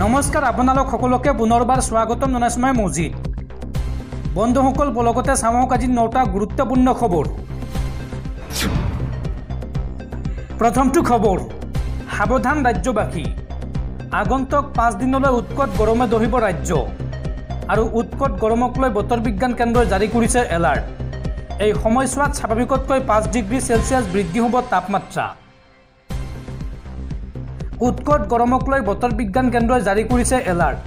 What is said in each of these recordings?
নমস্কাৰ আপোনালোক সকলোকে পুনৰবাৰ স্বাগতম জনাইছোঁ মই মজিদ বন্ধুসকল বলগতে চামক আজি 9টা গুৰুত্বপূৰ্ণ খবৰ প্ৰথমটো খবৰ সাৱধান ৰাজ্যবাসী আগন্তুক 5 দিনলৈ উৎকট গৰমে দহিব ৰাজ্য আৰু উৎকট গৰমক লৈ বতৰ বিজ্ঞান কেন্দ্ৰই জাৰি কৰিছে এলাৰ্ট এই সময়ছোৱাত স্বাভাৱিকতকৈ 5 ডিগ্ৰী সেলসিয়াছ বৃদ্ধি হ'ব তাপমাত্ৰা উৎকট গৰমক লৈ বতৰ বিজ্ঞান কেন্দ্ৰই জাৰি কৰিছে এলাৰ্ট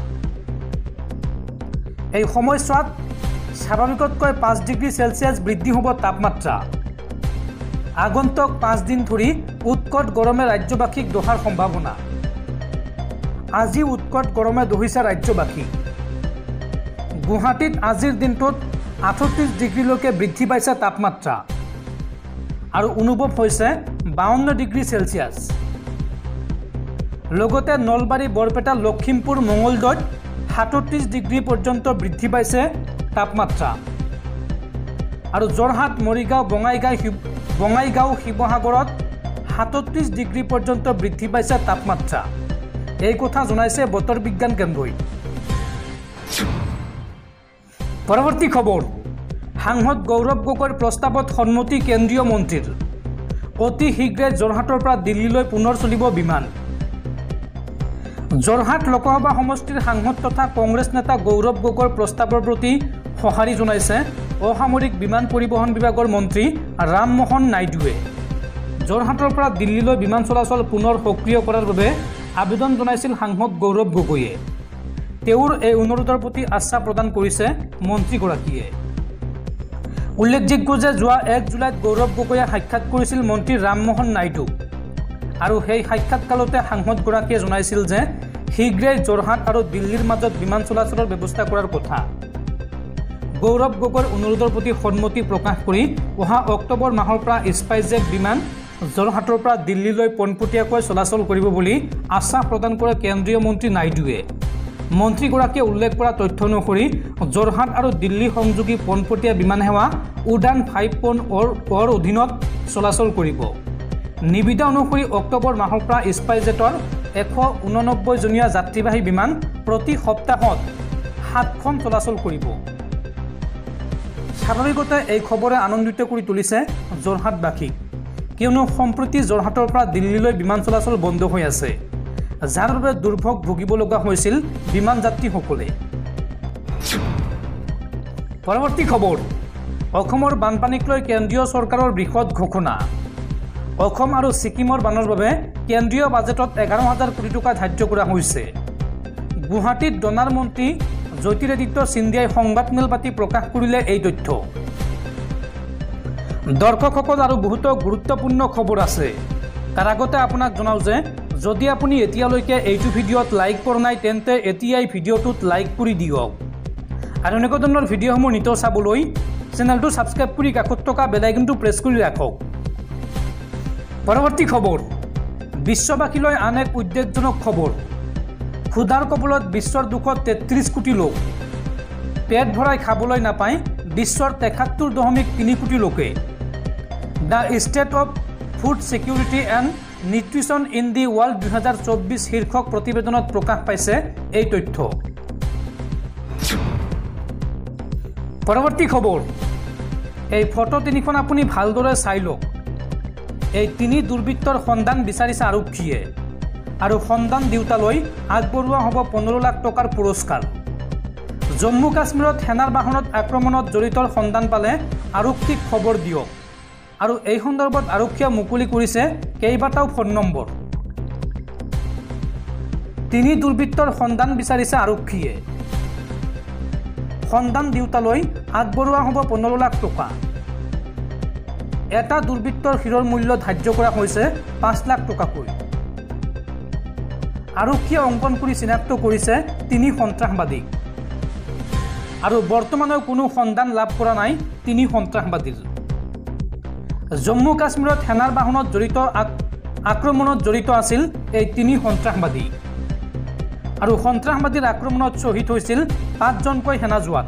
এই সময়ছোৱাত স্বাভাৱিকতকৈ 5 ডিগ্ৰী সেলসিয়াছ বৃদ্ধি হ'ব তাপমাত্ৰা আগন্তুক 5 দিন ধৰি উৎকট গৰমে ৰাজ্যবাসীক দহাৰ সম্ভাৱনা আজি উৎকট গৰমে দহিছে ৰাজ্যবাসী গুৱাহাটীত আজিৰ দিনটোত 38 ডিগ্ৰীলৈকে বৃদ্ধি পাইছে তাপমাত্ৰা আৰু অনুভৱ হৈছে 52 ডিগ্ৰী সেলসিয়াছ লগতে নলবাৰী বৰপেটা লখিমপুৰ মঙ্গলদৈত 37 ডিগ্ৰী পৰ্যন্ত বৃদ্ধি পাইছে তাপমাত্ৰা আৰু জৰহাট মৰিগাঁও বঙাইগাঁও শিৱসাগৰত 37 ডিগ্ৰী পৰ্যন্ত বৃদ্ধি পাইছে তাপমাত্ৰা এই কথা জনাইছে বতৰ বিজ্ঞান কেন্দ্ৰই পৰৱৰ্তী খবৰ সাংসদ গৌৰৱ গগৈৰ প্ৰস্তাৱত সন্মতি কেন্দ্ৰীয় মন্ত্ৰীৰ অতি শীঘ্ৰে জৰহাটৰ পৰা দিল্লীলৈ পুনৰ চলিব বিমান জৰহাট লোকসভা সমষ্টিৰ সাংসদ তথা কংগ্ৰেছ নেতা গৌৰৱ গগৈৰ প্ৰস্তাৱৰ প্ৰতি সঁহাৰি জনাইছে অসামৰিক বিমান পৰিবহণ বিভাগৰ মন্ত্ৰী ৰামমোহন নাইডুৱে জৰহাটৰ পৰা দিল্লীলৈ বিমান চলাচল পুনৰ সক্ৰিয় কৰাৰ বাবে আবেদন জনাইছিল সাংসদ গৌৰৱ গগৈয়ে তেওঁৰ এই অনুৰোধৰ প্ৰতি আস্থা প্ৰদান কৰিছে মন্ত্ৰীগৰাকীয়ে উল্লেখযোগ্য যে যোৱা 1 জুলাইত গৌৰৱ গগৈয়ে সাক্ষাৎ কৰিছিল মন্ত্ৰী ৰামমোহন নাইডুক আৰু সেই সাক্ষাৎকালতে সাংসদগৰাকীয়ে জনাইছিল যে শীঘ্ৰেই জৰহাট আৰু দিল্লীৰ মাজত বিমান চলাচলৰ ব্যৱস্থা কৰাৰ কথা গৌৰৱ গগৈৰ অনুৰোধৰ প্ৰতি সন্মতি প্ৰকাশ কৰি অহা অক্টোবৰ মাহৰ পৰা স্পাইচজেট বিমান জৰহাটৰ পৰা দিল্লীলৈ পোনপটীয়াকৈ চলাচল কৰিব বুলি আশ্বাস প্ৰদান কৰে কেন্দ্ৰীয় মন্ত্ৰী নাইডুৱে মন্ত্ৰীগৰাকীয়ে উল্লেখ কৰা তথ্য অনুসৰি জৰহাট আৰু দিল্লী সংযোগী পোনপটীয়া বিমান সেৱা উড়ান 5.0 অধীনত চলাচল কৰিব নিবিদা অনুসৰি অক্টোবৰ মাহৰ পৰা স্পাইচজেটৰ 189 জনীয়া যাত্ৰীবাহী বিমান প্ৰতি সপ্তাহত 7খন চলাচল কৰিব স্বাভাৱিকতে এই খবৰে আনন্দিত কৰি তুলিছে জৰহাটবাসীক কিয়নো সম্প্ৰতি জৰহাটৰ পৰা দিল্লীলৈ বিমান চলাচল বন্ধ হৈ আছে যাৰ বাবে দুৰ্ভোগ ভুগিব লগা হৈছিল বিমান যাত্ৰীসকলে পৰৱৰ্তী খবৰ অসমৰ বানপানীক লৈ কেন্দ্ৰীয় চৰকাৰৰ বৃহৎ ঘোষণা অসম আৰু ছিকিমৰ বানৰ বাবে কেন্দ্ৰীয় বাজেটত 11,000 কোটি টকা ধাৰ্য কৰা হৈছে গুৱাহাটীত ডনাৰ মন্ত্ৰী জ্যোতিৰাদিত্য সিন্ধিয়াই সংবাদমেল পাতি প্ৰকাশ কৰিলে এই তথ্য দৰ্শকসকল আৰু বহুতো গুৰুত্বপূৰ্ণ খবৰ আছে তাৰ আগতে আপোনাক জনাও যে যদি আপুনি এতিয়ালৈকে এইটো ভিডিঅ'ত লাইক কৰা নাই তেন্তে এতিয়াই ভিডিঅ'টোত লাইক কৰি দিয়ক আৰু এনেকুৱা ধৰণৰ ভিডিঅ'সমূহ নিতৌ চাবলৈ চেনেলটো ছাবস্ক্ৰাইব কৰি কাষত থকা বেল আইকনটো প্ৰেছ কৰি ৰাখক পৰৱৰ্তী খবৰ বিশ্ববাসীলৈ আন এক উদ্বেগজনক খবৰ ক্ষুধাৰ কবলত বিশ্বৰ 233 কোটি লোক পেট ভৰাই খাবলৈ নাপায় বিশ্বৰ 73.3 কোটি লোকে the state of food security and nutrition in the world 2024 শীৰ্ষক প্ৰতিবেদনত প্ৰকাশ পাইছে এই তথ্য পৰৱৰ্তী খবৰ এই ফটো তিনিখন আপুনি ভালদৰে চাই লওক এই তিনি দুৰ্বৃত্তৰ সন্ধান বিচাৰিছে আৰক্ষীয়ে আৰু সন্ধান দিওঁতালৈ আগবঢ়োৱা হ'ব 15 লাখ টকাৰ পুৰস্কাৰ জম্মু কাশ্মীৰত সেনাৰ বাহনত আক্ৰমণত জড়িতৰ সন্ধান পালে আৰক্ষীক খবৰ দিয়ক আৰু এই সন্দৰ্ভত আৰক্ষীয়ে মুকলি কৰিছে কেইবাটাও ফোন নম্বৰ তিনি দুৰ্বৃত্তৰ সন্ধান বিচাৰিছে আৰক্ষীয়ে সন্ধান দিওঁতালৈ আগবঢ়োৱা হ'ব 15 লাখ টকা এটা দুৰ্বৃত্তৰ শিৰৰ মূল্য ধাৰ্য কৰা হৈছে 5 লাখ টকাকৈ আৰক্ষীয়ে অংকন কৰি চিনাক্ত কৰিছে তিনি সন্ত্ৰাসবাদীক আৰু বৰ্তমানেও কোনো সন্ধান লাভ কৰা নাই তিনি সন্ত্ৰাসবাদীৰ জম্মু কাশ্মীৰত সেনাৰ বাহনত জড়িত আক্ৰমণত জড়িত আছিল এই তিনি সন্ত্ৰাসবাদী আৰু সন্ত্ৰাসবাদীৰ আক্ৰমণত শ্বহীদ হৈছিল 5জনকৈ সেনা জোৱান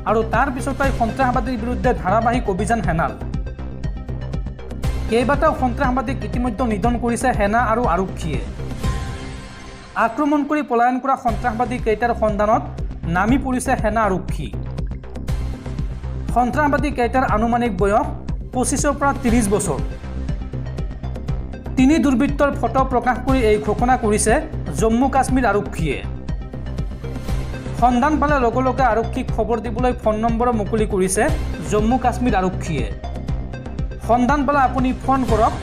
আৰু তাৰ পিছতেই সন্ত্ৰাসবাদীৰ বিৰুদ্ধে ধাৰাবাহিক অভিযান সেনাৰ কেইবাটাও সন্ত্ৰাসবাদীক ইতিমধ্যে নিধন কৰিছে সেনা আৰু আৰক্ষীয়ে আক্ৰমণ কৰি পলায়ন কৰা সন্ত্ৰাসবাদী কেইটাৰ সন্ধানত নামি পৰিছে সেনা আৰক্ষী সন্ত্ৰাসবাদী কেইটাৰ আনুমানিক বয়স 25 পৰা 30 বছৰ তিনি দুৰ্বৃত্তৰ ফটো প্ৰকাশ কৰি এই ঘোষণা কৰিছে জম্মু কাশ্মীৰ আৰক্ষীয়ে সন্ধান পালে লগে লগে আৰক্ষীক খবৰ দিবলৈ ফোন নম্বৰ মুকলি কৰিছে জম্মু কাশ্মীৰ আৰক্ষীয়ে সন্ধান পালে আপুনি ফোন কৰক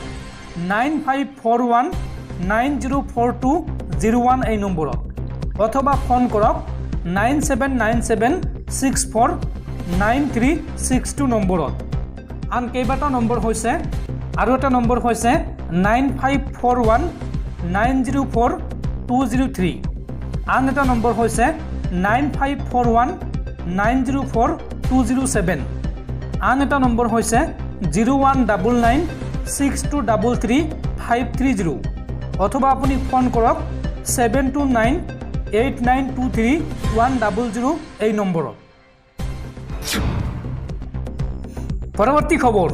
9541904201 এই নম্বৰত অথবা ফোন কৰক 9797649362 নম্বৰত আন কেইবাটা নম্বৰ হৈছে আৰু এটা নম্বৰ হৈছে 9541904203 আন এটা নম্বৰ হৈছে 9541904207 আন এটা নম্বৰ হৈছে 019962335330 অথবা আপুনি ফোন কৰক 7298923100 এই নম্বৰত পৰৱৰ্তী খবৰ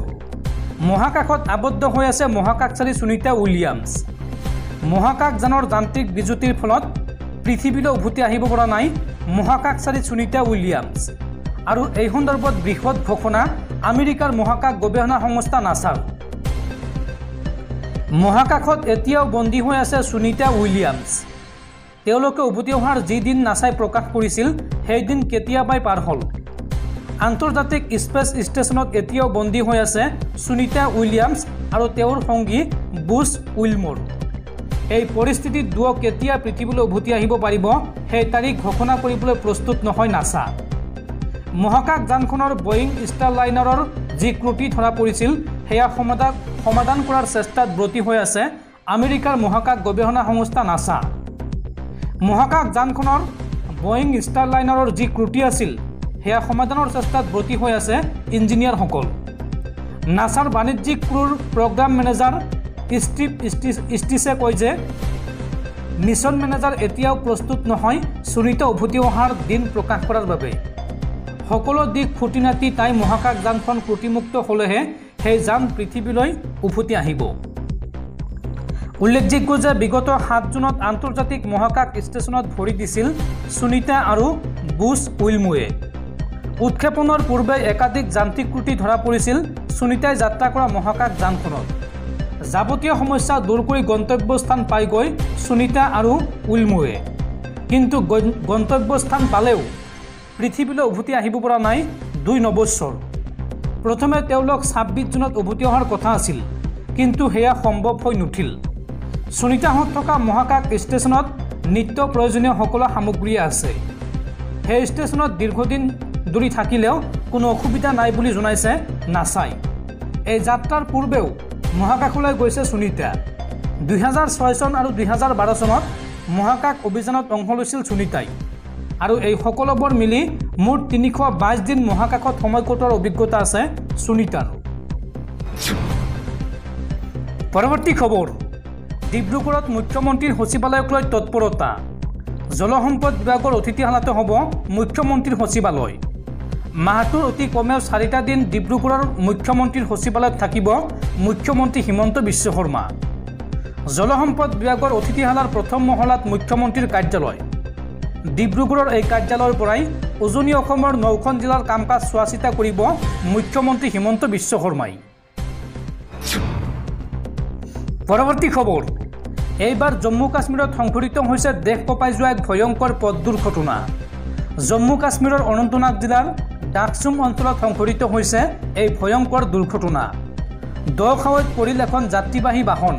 মহাকাশত আবদ্ধ হৈ আছে মহাকাশচাৰী সুনীতা উইলিয়ামছ মহাকাশযানৰ যান্ত্ৰিক বিজুতিৰ ফলত পৃথিৱীলৈ উভতি আহিব পৰা নাই মহাকাশচাৰী সুনীতা উইলিয়ামছ আৰু এই সন্দৰ্ভত বৃহৎ ঘোষণা আমেৰিকাৰ মহাকাশ গৱেষণা সংস্থা নাছাৰ মহাকাশত এতিয়াও বন্দী হৈ আছে সুনীতা উইলিয়ামছ তেওঁলোকে উভতি অহাৰ যি দিন নাছাই প্ৰকাশ কৰিছিল সেই দিন কেতিয়াবাই পাৰ হ'ল আন্তৰ্জাতিক স্পেচ ষ্টেচনত এতিয়াও বন্দী হৈ আছে সুনীতা উইলিয়ামছ আৰু তেওঁৰ সঙ্গী বুছ উইলমৰ এই পৰিস্থিতিত দুয়ো কেতিয়া পৃথিৱীলৈ উভতি আহিব পাৰিব সেই তাৰিখ ঘোষণা কৰিবলৈ প্ৰস্তুত নহয় নাছা মহাকাশযানখনৰ বয়িং ষ্টাৰলাইনাৰৰ যি ত্ৰুটি ধৰা পৰিছিল সেয়া সমাধান কৰাৰ চেষ্টাত ব্ৰতী হৈ আছে আমেৰিকাৰ মহাকাশ গৱেষণা সংস্থা নাছা মহাকাশযানখনৰ বয়িং ষ্টাৰলাইনাৰৰ যি ত্ৰুটি আছিল সেয়া সমাধানৰ চেষ্টাত ব্ৰতী হৈ আছে ইঞ্জিনিয়াৰসকল নাছাৰ বাণিজ্যিক ক্ৰুৰ প্ৰগ্ৰাম মেনেজাৰ ষ্টিভ ষ্টিছে কয় যে মিছন মেনেজাৰ এতিয়াও প্ৰস্তুত নহয় সুনীতা উভতি অহাৰ দিন প্ৰকাশ কৰাৰ বাবে সকলো দিশ খুঁটি নাটি তাই মহাকাশযানখন ত্ৰুটিমুক্ত হ'লেহে সেই যান পৃথিৱীলৈ উভতি আহিব উল্লেখযোগ্য যে বিগত 7 জুনত আন্তৰ্জাতিক মহাকাশ ষ্টেচনত ভৰি দিছিল সুনীতা আৰু বুছ উইলমৰে উৎক্ষেপণৰ পূৰ্বে একাধিক যান্ত্ৰিক ত্ৰুটি ধৰা পৰিছিল সুনীতাই যাত্ৰা কৰা মহাকাশযানখনত যাৱতীয় সমস্যা দূৰ কৰি গন্তব্যস্থান পাই গৈ সুনীতা আৰু উইলমৰে কিন্তু গন্তব্যস্থান পালেও পৃথিৱীলৈ উভতি আহিব পৰা নাই 2 নৱস্বৰ প্ৰথমে তেওঁলোক 26 জুনত উভতি অহাৰ কথা আছিল কিন্তু সেয়া সম্ভৱ হৈ নুঠিল সুনীতাহঁত থকা মহাকাশ ষ্টেচনত নিত্য প্ৰয়োজনীয় সকলো সামগ্ৰী আছে সেই ষ্টেচনত দীৰ্ঘদিন ধৰি থাকিলেও কোনো অসুবিধা নাই বুলি জনাইছে নাছাই এই যাত্ৰাৰ পূৰ্বেও মহাকাশলৈ গৈছে সুনীতা 2006 চন আৰু 2012 চনত মহাকাশ অভিযানত অংশ লৈছিল সুনীতাই আৰু এই সকলোবোৰ মিলি মুঠ 322 দিন মহাকাশত সময় কটোৱাৰ অভিজ্ঞতা আছে সুনীতাৰ পৰৱৰ্তী খবৰ ডিব্ৰুগড়ত মুখ্যমন্ত্ৰীৰ সচিবালয়ক লৈ তৎপৰতা জলসম্পদ বিভাগৰ অতিথিশালাতে হ'ব মুখ্যমন্ত্ৰীৰ সচিবালয় মাহটোৰ অতি কমেও 4টা দিন ডিব্ৰুগড়ৰ মুখ্যমন্ত্ৰীৰ সচিবালয়ত থাকিব মুখ্যমন্ত্ৰী হিমন্ত বিশ্ব শৰ্মা জলসম্পদ বিভাগৰ অতিথিশালাৰ প্ৰথম মহলাত মুখ্যমন্ত্ৰীৰ কাৰ্যালয় ডিব্ৰুগড়ৰ এই কাৰ্যালয়ৰ পৰাই উজনি অসমৰ 9খন জিলাৰ কাম কাজ চোৱা চিতা কৰিব মুখ্যমন্ত্ৰী হিমন্ত বিশ্ব শৰ্মাই পৰৱৰ্তী খবৰ এইবাৰ জম্মু কাশ্মীৰত সংঘটিত হৈছে দেশ কঁপাই যোৱা এক ভয়ংকৰ পথ দুৰ্ঘটনা জম্মু কাশ্মীৰৰ অনন্তনাগ জিলাৰ ডাকচুম অঞ্চলত সংঘটিত হৈছে এই ভয়ংকৰ দুৰ্ঘটনা দখাৱৈত পৰিল এখন যাত্ৰীবাহী বাহন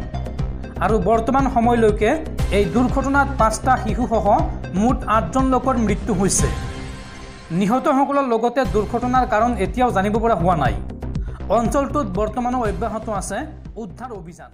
আৰু বৰ্তমান সময়লৈকে এই দুৰ্ঘটনাত 5টা শিশুসহ মুঠ 8জন লোকৰ মৃত্যু হৈছে নিহতসকলৰ লগতে দুৰ্ঘটনাৰ কাৰণ এতিয়াও জানিব পৰা হোৱা নাই অঞ্চলটোত বৰ্তমানো অব্যাহত আছে উদ্ধাৰ অভিযান